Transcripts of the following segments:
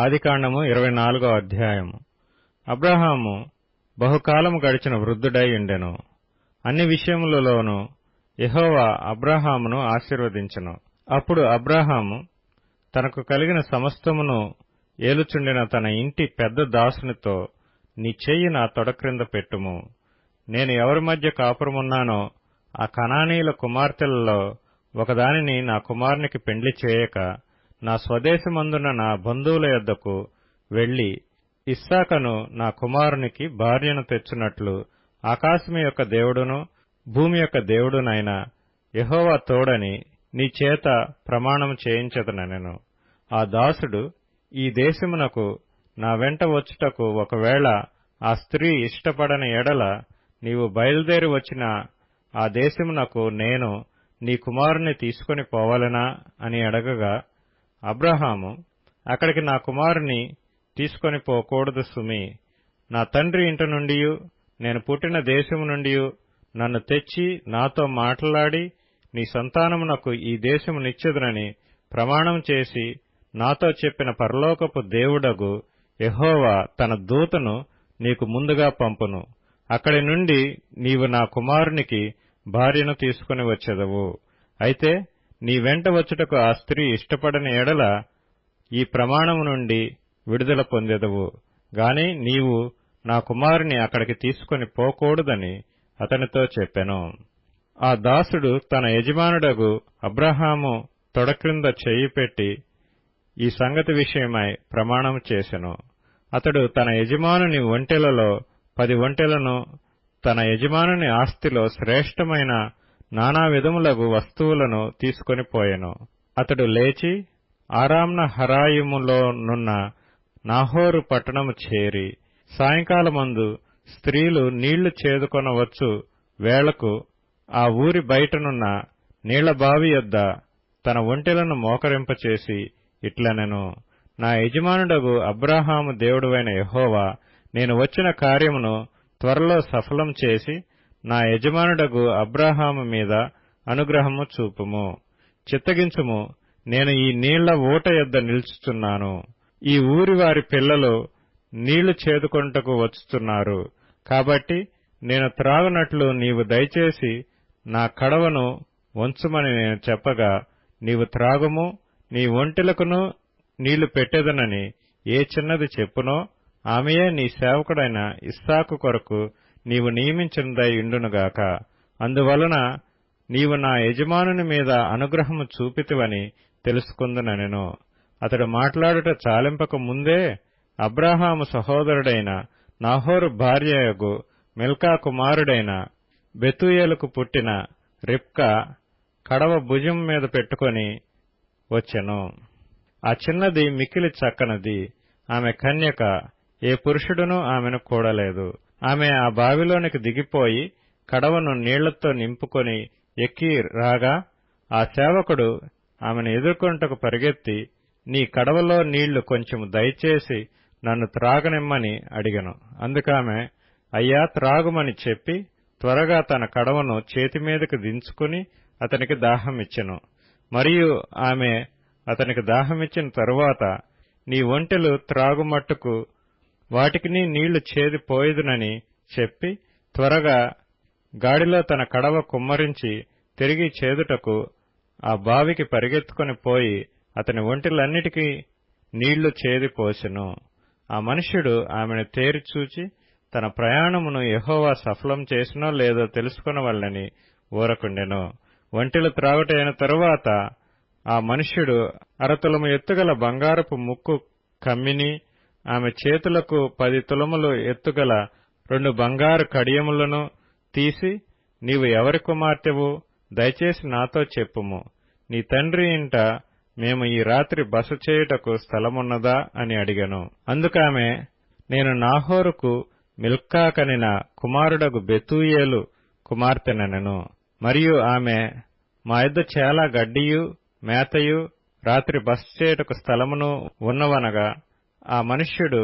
ఆదికాండము 24వ అధ్యాయము. అబ్రాహాము బహుకాలము గడిచిన వృద్ధుడై ఉండెను. అన్ని విషయములలోనూ యెహోవా అబ్రాహామును ఆశీర్వదించెను. అప్పుడు అబ్రాహాము తనకు కలిగిన సమస్తమును ఏలుచుండిన తన ఇంటి పెద్ద దాసునితో, నీ చెయ్యి నా తొడ క్రింద పెట్టుము. నేను ఎవరి మధ్య కాపురమున్నానో ఆ కనానీయుల కుమార్తెలలో ఒకదానిని నా కుమారునికి పెండ్లి చేయక నా స్వదేశమందున్న నా బంధువుల యొద్దకు వెళ్లి ఇస్సాకును నా కుమారునికి భార్యను తెచ్చునట్లు ఆకాశము యొక్క దేవుడును భూమి యొక్క దేవుడునైన యెహోవా తోడని నీ చేత ప్రమాణము చేయించెదనెను. ఆ దాసుడు, ఈ దేశమునకు నా వెంట వచ్చుటకు ఒకవేళ ఆ స్త్రీ ఇష్టపడని ఎడల నీవు బయలుదేరి వచ్చిన ఆ దేశమునకు నేను నీ కుమారుని తీసుకొని పోవలెనా అని అడగగా, అబ్రాహాము, అక్కడికి నా కుమారుని తీసుకొని పోకూడదు సుమి. నా తండ్రి ఇంటి నుండియు నేను పుట్టిన దేశము నుండియు నన్ను తెచ్చి నాతో మాట్లాడి నీ సంతానమునకు ఈ దేశము నిచ్చెదనని ప్రమాణం చేసి నాతో చెప్పిన పరలోకపు దేవుడగు యెహోవా తన దూతను నీకు ముందుగా పంపును. అక్కడి నుండి నీవు నా కుమారునికి భార్యను తీసుకుని వచ్చెదవు. అయితే నీ వెంట వచ్చుటకు ఆ స్త్రీ ఇష్టపడని ఎడల ఈ ప్రమాణము నుండి విడుదల పొందెదవు గాని నీవు నా కుమారుని అక్కడికి తీసుకొని పోకూడదని అతనితో చెప్పెను. ఆ దాసుడు తన యజమానుడగు అబ్రాహాము తొడ క్రింద చెయ్యి పెట్టి ఈ సంగతి విషయమై ప్రమాణం చేసెను. అతడు తన యజమానుని ఒంటెలలో 10 ఒంటెలను, తన యజమానుని ఆస్తిలో శ్రేష్టమైన నానా విధములగు వస్తువులను తీసుకొని పోయెను. అతడు లేచి ఆరామ్న హరాయిములోనున్న నాహోరు పట్టణము చేరి సాయంకాలమందు స్త్రీలు నీళ్లు చేదుకొనవచ్చు వేళకు ఆ ఊరి బయటనున్న నీళ్లబావి యొద్ద తన ఒంటెలను మోకరింపచేసి ఇట్లనెను, నా యజమానుడగు అబ్రాహాము దేవుడువైన యెహోవా, నేను వచ్చిన కార్యమును త్వరలో సఫలం చేసి నా యజమానుడగు అబ్రాహాము మీద అనుగ్రహము చూపుము. చిత్తగించుము, నేను ఈ నీళ్ల ఊట యొద్ద నిలుచుచున్నాను. ఈ ఊరి వారి పిల్లలు నీళ్లు చేదుకొనుటకు వచ్చుతున్నారు. కాబట్టి నేను త్రాగునట్లు నీవు దయచేసి నా కడవను వంచుమని నేను చెప్పగా, నీవు త్రాగుము, నీ ఒంటెలకును నీళ్లు పెట్టెదనని ఏ చిన్నది చెప్పునో ఆమెయే నీ సేవకుడైన ఇస్సాకు కొరకు నీవు నియమించినదై ఉండునుగాక. అందువలన నీవు నా యజమానుని మీద అనుగ్రహము చూపితివని తెలుసుకుందుననెను. అతడు మాట్లాడుట చాలింపక ముందే అబ్రాహాము సహోదరుడైన నాహోరు భార్యయగు మిల్కా కుమారుడైన బెతూయేలుకు పుట్టిన రిబ్కా కడవ భుజం మీద పెట్టుకొని వచ్చెను. ఆ చిన్నది మిక్కిలి చక్కనిది. ఆమె కన్యక, ఏ పురుషుడునూ ఆమెను కూడలేదు. ఆమె ఆ బావిలోనికి దిగిపోయి కడవను నీళ్లతో నింపుకొని ఎక్కి రాగా, ఆ సేవకుడు ఆమెను ఎదుర్కొంటకు పరిగెత్తి, నీ కడవలో నీళ్లు కొంచెం దయచేసి నన్ను త్రాగనిమ్మని అడిగెను. అందుకామె, అయ్యా త్రాగుమని చెప్పి త్వరగా తన కడవను చేతిమీదకి దించుకుని అతనికి దాహమిచ్చెను. మరియు ఆమె అతనికి దాహమిచ్చిన తరువాత, నీ ఒంటెలు త్రాగుమట్టుకు వాటికిని నీళ్లు చేదిపోయేదునని చెప్పి త్వరగా గాడిలో తన కడవ కుమ్మరించి తిరిగి చేదుటకు ఆ బావికి పరిగెత్తుకొని పోయి అతని ఒంటెలన్నిటికీ నీళ్లు చేదిపోసెను. ఆ మనుష్యుడు ఆమెను తేరిచూచి తన ప్రయాణమును యెహోవా సఫలం చేసినో లేదో తెలుసుకొనవలెనని ఊరకుండెను. ఒంటెలు త్రాగుట అయిన తరువాత ఆ మనుష్యుడు 1/2 తులము ఎత్తుగల బంగారపు ముక్కు కమ్మిని, ఆమె చేతులకు 10 తులములు ఎత్తుగల 2 బంగారు కడియములను తీసి, నీవు ఎవరి కుమార్తెవు? దయచేసి నాతో చెప్పుము. నీ తండ్రి ఇంట మేము ఈ రాత్రి బస చేయుటకు స్థలమున్నదా అని అడిగెను. అందుకామె, నేను నాహోరుకు మిల్కా కనిన కుమారుడగు బెతూయేలు కుమార్తెనెనెను. మరియు ఆమె, మా యొద్ద చాలా గడ్డియు మేతయు రాత్రి బస చేయుటకు స్థలమును ఉన్నవనగా, ఆ మనుష్యుడు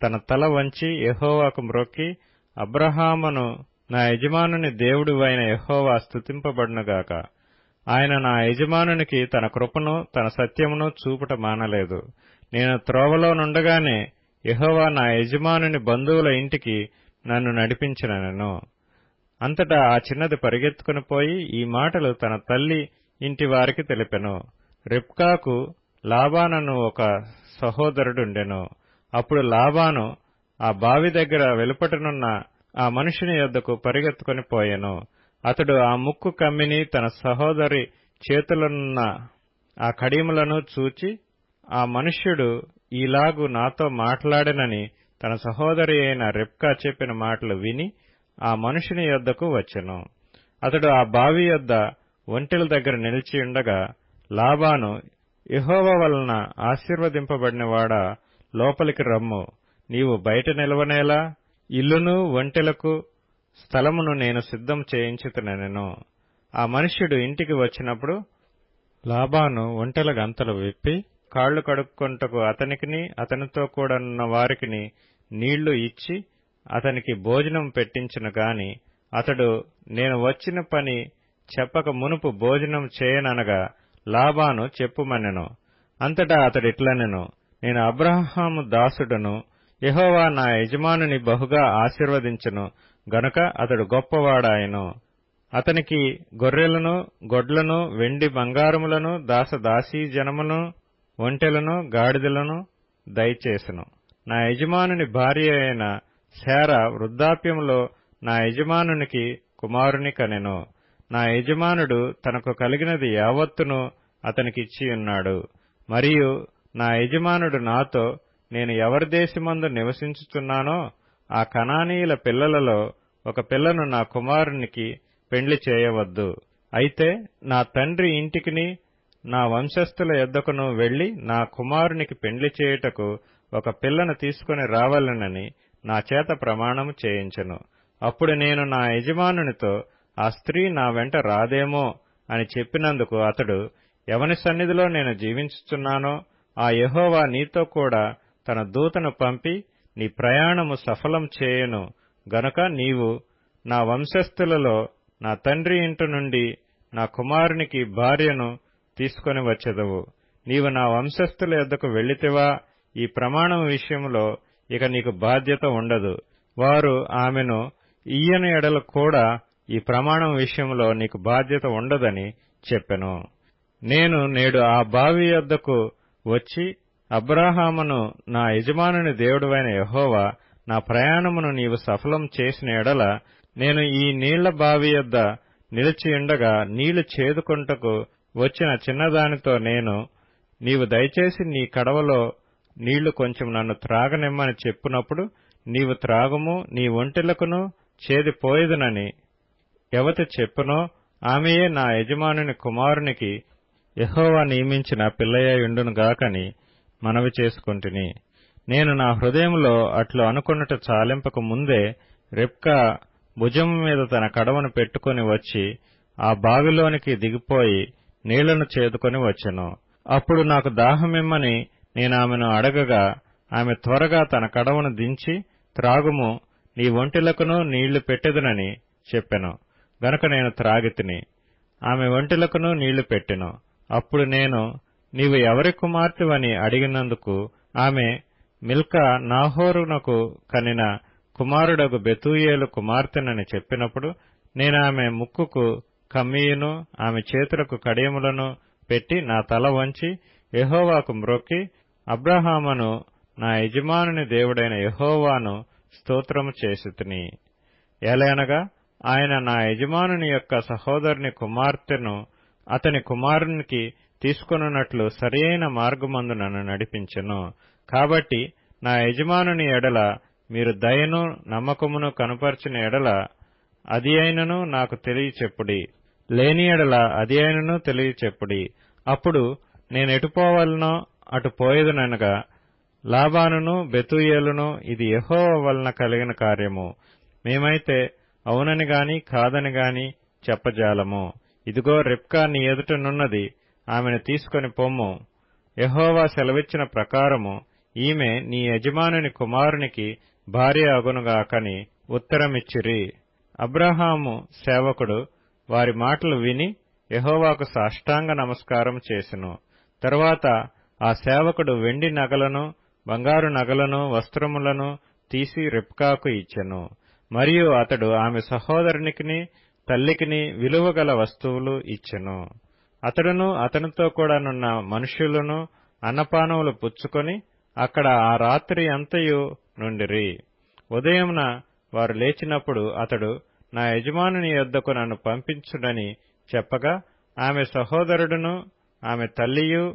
తన తల వంచి యెహోవాకు మ్రొక్కి, అబ్రాహామును నా యజమానుని దేవుడువైన యెహోవా స్తుతింపబడునుగాక. ఆయన నా యజమానునికి తన కృపను తన సత్యమును చూపుట మానలేదు. నేను త్రోవలోనుండగానే యెహోవా నా యజమానుని బంధువుల ఇంటికి నన్ను నడిపించినెను. అంతటా ఆ చిన్నది పరిగెత్తుకుని పోయి ఈ మాటలు తన తల్లి ఇంటి వారికి తెలిపెను. రిబ్కాకు లాబానను ఒక సహోదరుడుండెను. అప్పుడు లాబాను ఆ బావి దగ్గర వెలుపటనున్న ఆ మనుషుని యొద్దకు పరిగెత్తుకుని పోయెను. అతడు ఆ ముక్కు కమ్మిని తన సహోదరి చేతులనున్న ఆ కడియములను చూచి, ఆ మనుష్యుడు ఈలాగు నాతో మాట్లాడెనని తన సహోదరి అయిన రిబ్కా చెప్పిన మాటలు విని ఆ మనుషుని యొద్దకు వచ్చెను. అతడు ఆ బావి యొద్ద ఒంటెల దగ్గర నిలిచియుండగా లాబాను, యెహోవా వలన ఆశీర్వదింపబడినవాడా, లోపలికి రమ్ము, నీవు బయట నిలవనేలా, ఇల్లును ఒంటెలకు స్థలమును నేను సిద్ధం చేయించుతునెను. ఆ మనుష్యుడు ఇంటికి వచ్చినప్పుడు లాబాను ఒంటెల గంతలు విప్పి కాళ్లు కడుక్కొంటకు అతనికిని అతనితో కూడనున్న వారికిని నీళ్లు ఇచ్చి అతనికి భోజనం పెట్టించును గాని అతడు నేను వచ్చిన పని చెప్పక మునుపు భోజనం చేయననగా లాబాను చెప్పుమనెను. అంతటా అతడిట్లనెను, నేను అబ్రాహాము దాసుడను, యెహోవా నా యజమానుని బహుగా ఆశీర్వదించెను గనుక అతడు గొప్పవాడాయెను. అతనికి గొర్రెలను గొడ్లను వెండి బంగారములను దాసదాసీజనమును ఒంటెలను గాడిదలను దయచేసెను. నా యజమానుని భార్య అయిన శారా వృద్ధాప్యములో నా యజమానునికి కుమారుని కనెను. నా యజమానుడు తనకు కలిగినది యావత్తును అతనికిచ్చియున్నాడు. మరియు నా యజమానుడు నాతో, నేను ఎవరి దేశమందు నివసించుచున్నానో ఆ కనానీయుల పిల్లలలో ఒక పిల్లను నా కుమారునికి పెండ్లి చేయవద్దు. అయితే నా తండ్రి ఇంటికిని నా వంశస్థుల యొద్దకును వెళ్లి నా కుమారునికి పెండ్లి చేయుటకు ఒక పిల్లను తీసుకుని రావాలనని నా చేత ప్రమాణము చేయించెను. అప్పుడు నేను నా యజమానునితో, ఆ స్త్రీ నా వెంట రాదేమో అని చెప్పినందుకు అతడు, ఎవని సన్నిధిలో నేను జీవించుచున్నానో ఆ యెహోవా నీతో కూడా తన దూతను పంపి నీ ప్రయాణము సఫలం చేయును గనుక నీవు నా వంశస్థులలో నా తండ్రి ఇంటి నుండి నా కుమారునికి భార్యను తీసుకొని వచ్చెదవు. నీవు నా వంశస్థుల యొద్దకు వెళ్లితివా, ఈ ప్రమాణం విషయంలో ఇక నీకు బాధ్యత ఉండదు. వారు ఆమెను ఇయ్యని ఎడల కూడా ఈ ప్రమాణం విషయంలో నీకు బాధ్యత ఉండదని చెప్పెను. నేను నేడు ఆ బావి యొద్దకు వచ్చి అబ్రాహామును, నా యజమానుని దేవుడవైన యెహోవా నా ప్రయాణమును నీవు సఫలం చేసిన ఎడల నేను ఈ నీళ్ల బావి యొద్ద నిలిచియుండగా నీళ్లు చేదుకొంటకు వచ్చిన చిన్నదానితో నేను, నీవు దయచేసి నీ కడవలో నీళ్లు కొంచెం నన్ను త్రాగనిమ్మని చెప్పునప్పుడు నీవు త్రాగుము, నీ ఒంటెలకును చేదిపోయేదనని ఎవతి చెప్పునో ఆమెయే నా యజమానుని కుమారునికి యెహోవా నియమించిన పిల్లయ్యుండునుగాకని మనవి చేసుకొంటిని. నేను నా హృదయంలో అట్లు అనుకొనుట చాలింపక ముందే రిబ్కా భుజము మీద తన కడవను పెట్టుకుని వచ్చి ఆ బావిలోనికి దిగిపోయి నీళ్లను చేదుకొని వచ్చెను. అప్పుడు నాకు దాహమిమ్మని నేనామెను అడగగా ఆమె త్వరగా తన కడవను దించి, త్రాగుము, నీ ఒంటెలకును నీళ్లు పెట్టెదనని చెప్పెను. గనుక నేను త్రాగితిని. ఆమె ఒంటెలకును నీళ్లు పెట్టెను. అప్పుడు నేను, నీవు ఎవరి కుమార్తెవని అడిగినందుకు ఆమె, మిల్కా నాహోరునకు కనిన కుమారుడగు బెతూయేలు కుమార్తెనని చెప్పినప్పుడు నేనామె ముక్కుకు కమ్మీయును ఆమె చేతులకు కడియములను పెట్టి నా తల వంచి యెహోవాకు మ్రొక్కి, అబ్రాహామును నా యజమానుని దేవుడైన యెహోవాను స్తోత్రము చేసితిని. ఏలయనగా ఆయన నా యజమానుని యొక్క సహోదరుని కుమార్తెను అతని కుమారునికి తీసుకొనున్నట్లు సరియైన మార్గమందు నన్ను నడిపించెను. కాబట్టి నా యజమానుని ఎడల మీరు దయను నమ్మకమును కనుపర్చిన ఎడల అది అయినను నాకు తెలియచెప్పుడి, లేని ఎడల అది అయినను తెలియచెప్పుడి. అప్పుడు నేనెటుపోవలనో అటు పోయేదనగా లాబానును బెతూయేలును, ఇది యెహోవా వలన కలిగిన కార్యము, మేమైతే అవునని గాని కాదని గాని చెప్పజాలము. ఇదిగో రిబ్కా నీ ఎదుటనున్నది, ఆమెను తీసుకొని పొమ్ము. యెహోవా సెలవిచ్చిన ప్రకారము ఈమె నీ యజమానుని కుమారునికి భార్య అగునుగాకని ఉత్తరమిచ్చిరి. అబ్రాహాము సేవకుడు వారి మాటలు విని యెహోవాకు సాష్టాంగ నమస్కారం చేసెను. తరువాత ఆ సేవకుడు వెండి నగలను, బంగారు నగలను, వస్త్రములను తీసి రిబ్కాకు ఇచ్చెను. మరియు అతడు ఆమె సహోదరునికిని తల్లికిని విలువగల వస్తువులు ఇచ్చెను. అతడును అతనితో కూడానున్న మనుష్యులను అన్నపానములు పుచ్చుకొని అక్కడ ఆ రాత్రి అంతయు నుండిరి. ఉదయమున వారు లేచినప్పుడు అతడు, నా యజమానుని యొద్దకు నన్ను పంపించుడని చెప్పగా, ఆమె సహోదరుడును ఆమె తల్లియు,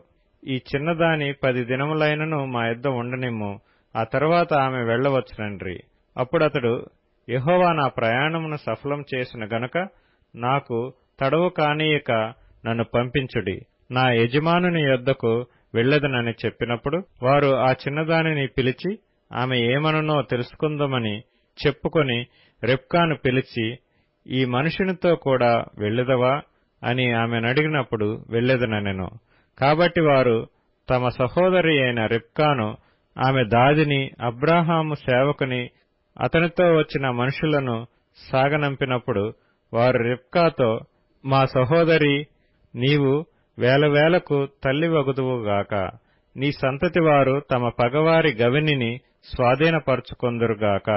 ఈ చిన్నదాని 10 దినములైనను మా యొద్ద ఉండనిమ్ము, ఆ తరువాత ఆమె వెళ్లవచ్చునండ్రి. అప్పుడతడు, యెహోవా నా ప్రయాణమును సఫలం చేసిన గనుక నాకు తడవు కానీయక నన్ను పంపించుడి, నా యజమానుని యొద్దకు వెళ్ళెదనని చెప్పినప్పుడు, వారు ఆ చిన్నదానిని పిలిచి ఆమె ఏమనునో తెలుసుకుందామని చెప్పుకొని రిబ్కాను పిలిచి, ఈ మనుషునితో కూడా వెళ్ళెదవా అని ఆమెనడిగినప్పుడు వెళ్ళెదననెను. కాబట్టి వారు తమ సహోదరి అయిన రిబ్కాను, ఆమె దాదిని, అబ్రాహాము సేవకుని, అతనితో వచ్చిన మనుషులను సాగనంపినప్పుడు వారు రిబ్కాతో, మా సహోదరి, నీవు వేలకు తల్లివగుదువుగాక, నీ సంతతి వారు తమ పగవారి గవినిని స్వాధీనపరచుకొందురుగాక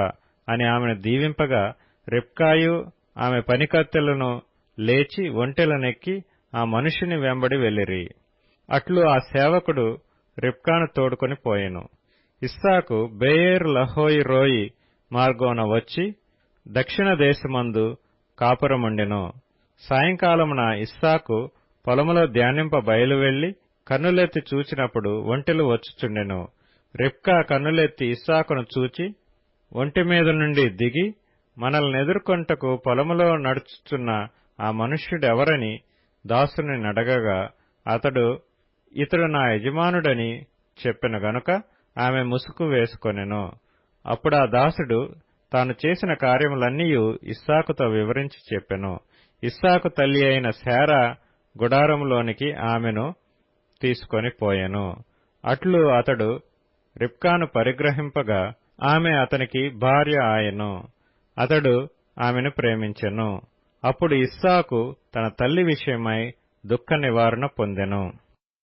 అని ఆమెను దీవింపగా, రిబ్కాయు ఆమె పనికత్తెలను లేచి ఒంటెలనెక్కి ఆ మనుషుని వెంబడి వెళ్ళిరి. అట్లు ఆ సేవకుడు రిబ్కాను తోడుకొని పోయెను. ఇస్సాకు బెయేర్ లహోయి రోయి మార్గమున వచ్చి దక్షిణ దేశమందు కాపురముండెను. సాయంకాలమున ఇస్సాకు పొలములో ధ్యానింప బయలువెళ్లి కన్నులెత్తి చూచినప్పుడు ఒంటెలు వచ్చుచుండెను. రిబ్కా కన్నులెత్తి ఇస్సాకును చూచి ఒంటె మీద నుండి దిగి, మనల్నెదుర్కొంటకు పొలములో నడుచుచున్న ఆ మనుష్యుడెవరని దాసుని నడగగా, అతడు, ఇతడు నా యజమానుడని చెప్పెను గనుక ఆమె ముసుగు వేసుకొనెను. అప్పుడా దాసుడు తాను చేసిన కార్యములన్నీయు ఇస్సాకుతో వివరించి చెప్పెను. ఇస్సాకు తల్లి అయిన శారా గుడారములోనికి ఆమెను తీసుకొని పోయెను. అట్లు అతడు రిబ్కాను పరిగ్రహింపగా ఆమె అతనికి భార్య ఆయెను. అతడు ఆమెను ప్రేమించెను. అప్పుడు ఇస్సాకు తన తల్లి విషయమై దుఃఖ నివారణ పొందెను.